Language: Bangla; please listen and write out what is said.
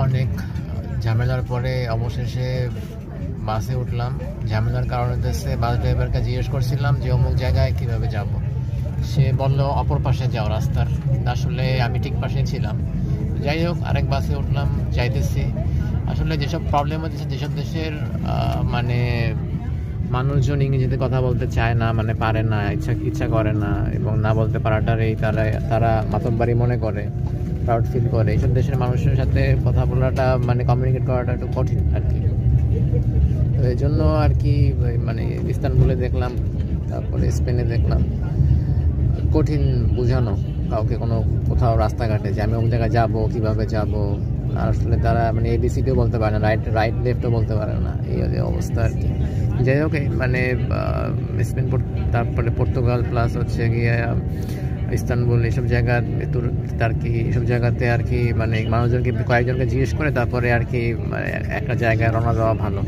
অনেক ঝামেলার পরে অবশেষে বাসে উঠলাম। ঝামেলার কারণে হচ্ছে বাস ড্রাইভারকে জিজ্ঞেস করছিলাম যে অমুক জায়গায় কীভাবে যাব। সে বলল অপর পাশে যাও রাস্তার। আসলে আমি ঠিক পাশে ছিলাম। যাই হোক, আরেক বাসে উঠলাম, যাইতেছি। আসলে যেসব প্রবলেম হচ্ছে, যেসব দেশের মানে মানুষজন ইংরেজিতে কথা বলতে চায় না, মানে পারে না, ইচ্ছা করে না, এবং না বলতে পারাটারই তারা মাতব্বারি মনে করে, প্রাউড ফিল করে। এইসব দেশের মানুষের সাথে কথা বলাটা, মানে কমিউনিকেট করাটা একটু কঠিন আর কি। তো এই জন্য আর কি, মানে ইস্তানবুলে দেখলাম, তারপরে স্পেনে দেখলাম, কঠিন বোঝানো কাউকে কোথাও রাস্তাঘাটে যে আমি অমুক জায়গায় যাবো, কীভাবে যাব। আর আসলে তারা মানে এবিসিডিও বলতে পারে না, রাইট লেফটও বলতে পারে না, এই অবস্থা আর কি। যাই হোক, মানে স্পেন, তারপরে পর্তুগাল, প্লাস হচ্ছে গিয়ে ইস্তানবুল, এইসব জায়গা আর কি, এইসব জায়গাতে আর কি মানে মানুষজনকে, কয়েকজনকে জিজ্ঞেস করে তারপরে আর কি মানে একটা জায়গায় রওনা দেওয়া ভালো।